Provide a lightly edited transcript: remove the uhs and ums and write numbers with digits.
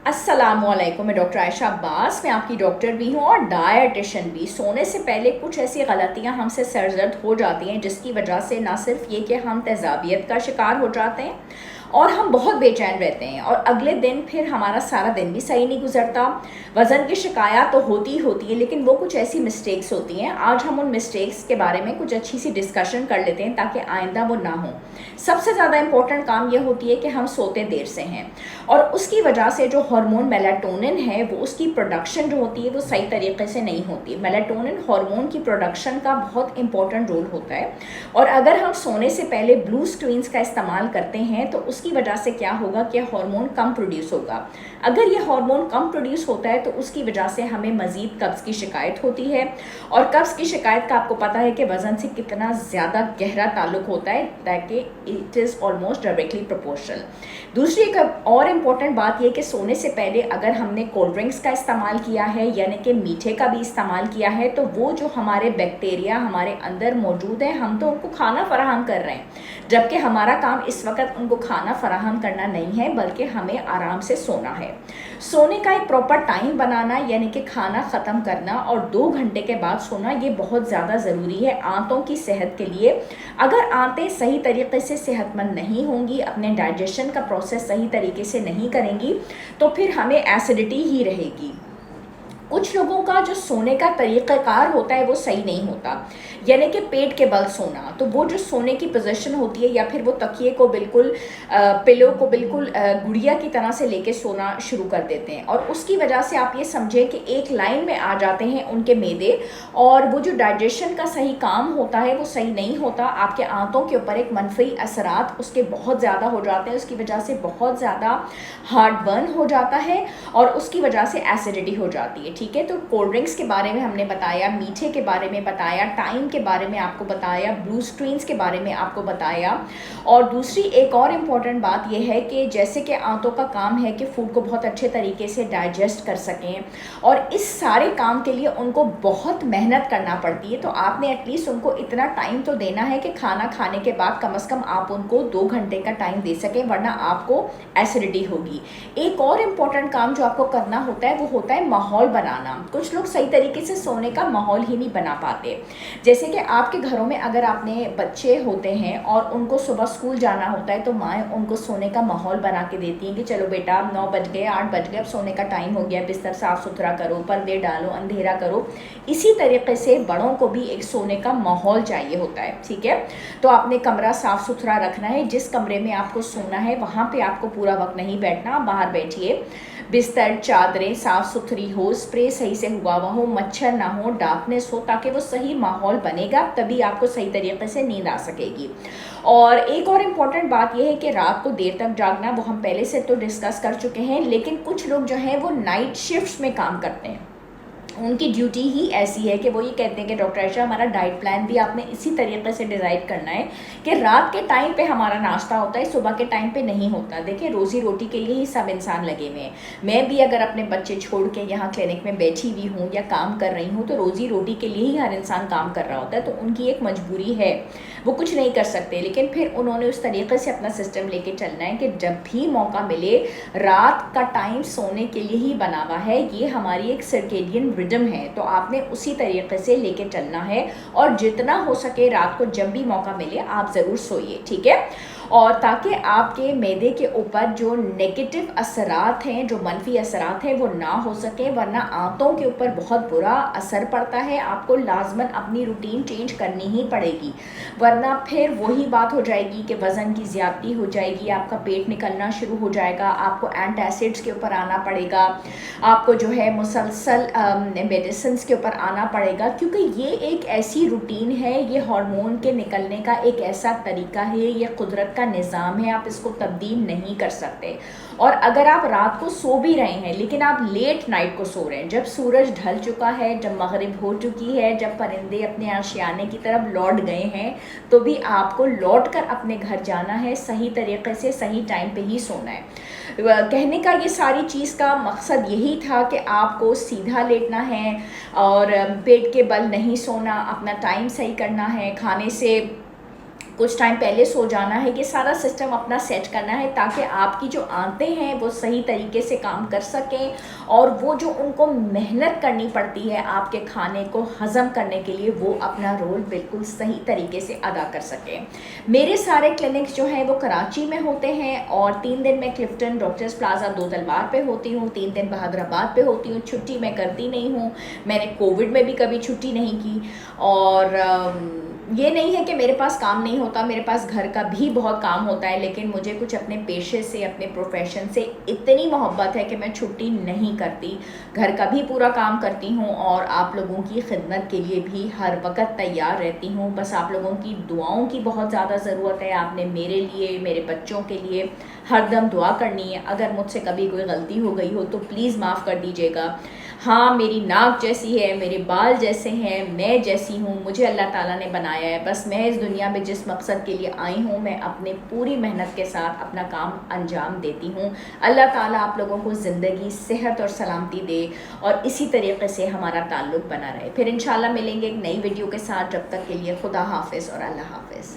अस्सलामुअलैकुम, मैं डॉक्टर आयशा अब्बास। मैं आपकी डॉक्टर भी हूँ और डायटिशियन भी। सोने से पहले कुछ ऐसी गलतियाँ हमसे सरजद हो जाती हैं जिसकी वजह से ना सिर्फ ये कि हम तेज़ाबियत का शिकार हो जाते हैं और हम बहुत बेचैन रहते हैं और अगले दिन फिर हमारा सारा दिन भी सही नहीं गुजरता। वज़न की शिकायत तो होती है, लेकिन वो कुछ ऐसी मिस्टेक्स होती हैं। आज हम उन मिस्टेक्स के बारे में कुछ अच्छी सी डिस्कशन कर लेते हैं ताकि आइंदा वो ना हो। सबसे ज़्यादा इम्पोर्टेंट काम ये होती है कि हम सोते देर से हैं और उसकी वजह से जो हार्मोन मेलाटोनिन है वो उसकी प्रोडक्शन जो होती है वो सही तरीके से नहीं होती। मेलाटोनिन हार्मोन की प्रोडक्शन का बहुत इंपॉर्टेंट रोल होता है और अगर हम सोने से पहले ब्लू स्क्रीन्स का इस्तेमाल करते हैं तो उसकी वजह से क्या होगा कि हार्मोन कम प्रोड्यूस होगा। अगर ये हार्मोन कम प्रोड्यूस होता है तो उसकी वजह से हमें मज़ीद कब्ज़ की शिकायत होती है और कब्ज़ की शिकायत का आपको पता है कि वज़न से कितना ज़्यादा गहरा ताल्लुक होता है, ताकि it is almost directly proportional. दूसरी एक और इम्पॉर्टेंट बात यह कि सोने से पहले अगर हमने कोल्ड ड्रिंक्स का इस्तेमाल किया है यानी कि मीठे का भी इस्तेमाल किया है तो वो जो हमारे बैक्टीरिया हमारे अंदर मौजूद हैं हम तो उनको खाना फराहम कर रहे हैं, जबकि हमारा काम इस वक्त उनको खाना फराहम करना नहीं है बल्कि हमें आराम से सोना है। सोने का एक प्रॉपर टाइम बनाना यानी कि खाना ख़त्म करना और 2 घंटे के बाद सोना, ये बहुत ज़्यादा ज़रूरी है आंतों की सेहत के लिए। अगर आंतें सही तरीके से सेहतमंद नहीं होंगी, अपने डाइजेशन का प्रोसेस सही तरीके से नहीं करेंगी तो फिर हमें एसिडिटी ही रहेगी। कुछ लोगों का जो सोने का तरीक़ाकार होता है वो सही नहीं होता, यानी कि पेट के बल सोना। तो वो जो सोने की पोजीशन होती है या फिर वो तकिए को बिल्कुल पिलो को बिल्कुल गुड़िया की तरह से लेके सोना शुरू कर देते हैं और उसकी वजह से आप ये समझें कि एक लाइन में आ जाते हैं उनके मैदे और वो जो डाइजेशन का सही काम होता है वो सही नहीं होता। आपके आंतों के ऊपर एक मनफी असरात उसके बहुत ज़्यादा हो जाते हैं, उसकी वजह से बहुत ज़्यादा हार्ट बर्न हो जाता है और उसकी वजह से एसिडिटी हो जाती है। ठीक है, तो कोल्ड ड्रिंक्स के बारे में हमने बताया, मीठे के बारे में बताया, टाइम के बारे में आपको बताया, ब्लू स्क्रीन्स के बारे में आपको बताया। और दूसरी एक और इम्पॉर्टेंट बात यह है कि जैसे कि आंतों का काम है कि फूड को बहुत अच्छे तरीके से डाइजेस्ट कर सकें और इस सारे काम के लिए उनको बहुत मेहनत करना पड़ती है, तो आपने एटलीस्ट उनको इतना टाइम तो देना है कि खाना खाने के बाद कम से कम आप उनको 2 घंटे का टाइम दे सकें, वरना आपको एसिडिटी होगी। एक और इम्पॉर्टेंट काम जो आपको करना होता है वो होता है माहौल बनाना। कुछ लोग सही तरीके से सोने का माहौल ही नहीं बना पाते। जैसे कि आपके घरों में अगर आपने बच्चे होते हैं और उनको सुबह स्कूल जाना होता है तो माएँ उनको सोने का माहौल बना के देती हैं कि चलो बेटा 9 बज गए, 8 बज गए, अब सोने का टाइम हो गया, बिस्तर साफ़ सुथरा करो, पर्दे डालो, अंधेरा करो। इसी तरीके से बड़ों को भी एक सोने का माहौल चाहिए होता है। ठीक है, तो आपने कमरा साफ़ सुथरा रखना है, जिस कमरे में आपको सोना है वहाँ पर आपको पूरा वक्त नहीं बैठना, बाहर बैठिए। बिस्तर चादरें साफ़ सुथरी हो, स्प्रे सही से हुआ हो, मच्छर ना हो, डार्कनेस हो, ताकि वो सही माहौल बनेगा, तभी आपको सही तरीके से नींद आ सकेगी। और एक और इम्पॉर्टेंट बात यह है कि रात को देर तक जागना, वो हम पहले से तो डिस्कस कर चुके हैं, लेकिन कुछ लोग जो हैं वो नाइट शिफ्ट्स में काम करते हैं। उनकी ड्यूटी ही ऐसी है कि वो ये कहते हैं कि डॉक्टर आयशा हमारा डाइट प्लान भी आपने इसी तरीके से डिज़ाइन करना है कि रात के टाइम पे हमारा नाश्ता होता है, सुबह के टाइम पे नहीं होता। देखिए, रोज़ी रोटी के लिए ही सब इंसान लगे हुए हैं। मैं भी अगर अपने बच्चे छोड़ के यहाँ क्लिनिक में बैठी हुई हूँ या काम कर रही हूँ तो रोज़ी रोटी के लिए ही हर इंसान काम कर रहा होता है, तो उनकी एक मजबूरी है, वो कुछ नहीं कर सकते। लेकिन फिर उन्होंने उस तरीके से अपना सिस्टम लेके चलना है कि जब भी मौका मिले, रात का टाइम सोने के लिए ही बना हुआ है, ये हमारी एक सर्केडियन रिदम है, तो आपने उसी तरीके से लेके चलना है और जितना हो सके रात को जब भी मौका मिले आप ज़रूर सोइए। ठीक है, और ताकि आपके मैदे के ऊपर जो नेगेटिव असरात हैं, जो मनफी असरात हैं, वो ना हो सके, वरना आंतों के ऊपर बहुत बुरा असर पड़ता है। आपको लाजमन अपनी रूटीन चेंज करनी ही पड़ेगी, वरना फिर वही बात हो जाएगी कि वज़न की ज़्यादती हो जाएगी, आपका पेट निकलना शुरू हो जाएगा, आपको एंटासिड्स के ऊपर आना पड़ेगा, आपको जो है मुसलसल मेडिसिन के ऊपर आना पड़ेगा, क्योंकि ये एक ऐसी रूटीन है, ये हार्मोन के निकलने का एक ऐसा तरीका है, ये कुदरत का निज़ाम है, आप इसको तब्दील नहीं कर सकते। और अगर आप रात को सो भी रहे हैं लेकिन आप लेट नाइट को सो रहे हैं, जब सूरज ढल चुका है, जब मगरिब हो चुकी है, जब परिंदे अपने आशियाने की तरफ लौट गए हैं, तो भी आपको लौट कर अपने घर जाना है, सही तरीके से सही टाइम पे ही सोना है। कहने का ये सारी चीज़ का मकसद यही था कि आपको सीधा लेटना है और पेट के बल नहीं सोना, अपना टाइम सही करना है, खाने से कुछ टाइम पहले सो जाना है, ये सारा सिस्टम अपना सेट करना है ताकि आपकी जो आंतें हैं वो सही तरीके से काम कर सकें और वो जो उनको मेहनत करनी पड़ती है आपके खाने को हज़म करने के लिए, वो अपना रोल बिल्कुल सही तरीके से अदा कर सकें। मेरे सारे क्लिनिक्स जो हैं वो कराची में होते हैं और 3 दिन मैं क्लिफ्टन डॉक्टर्स प्लाजा 2 तलवार पे होती हूँ, 3 दिन बहादुराबाद पे होती हूँ। छुट्टी मैं करती नहीं हूँ, मैंने कोविड में भी कभी छुट्टी नहीं की। और ये नहीं है कि मेरे पास काम नहीं होता, मेरे पास घर का भी बहुत काम होता है, लेकिन मुझे कुछ अपने पेशे से, अपने प्रोफेशन से इतनी मोहब्बत है कि मैं छुट्टी नहीं करती, घर का भी पूरा काम करती हूँ और आप लोगों की खिदमत के लिए भी हर वक्त तैयार रहती हूँ। बस आप लोगों की दुआओं की बहुत ज़्यादा ज़रूरत है। आपने मेरे लिए, मेरे बच्चों के लिए हरदम दुआ करनी है। अगर मुझसे कभी कोई गलती हो गई हो तो प्लीज़ माफ़ कर दीजिएगा। हाँ, मेरी नाक जैसी है, मेरे बाल जैसे हैं, मैं जैसी हूँ, मुझे अल्लाह ताला ने बनाया है। बस मैं इस दुनिया में जिस मकसद के लिए आई हूँ, मैं अपने पूरी मेहनत के साथ अपना काम अंजाम देती हूँ। अल्लाह ताला आप लोगों को ज़िंदगी, सेहत और सलामती दे और इसी तरीके से हमारा ताल्लुक़ बना रहे। फिर इंशाल्लाह मिलेंगे एक नई वीडियो के साथ। जब तक के लिए खुदा हाफिज़ और अल्लाह हाफिज़।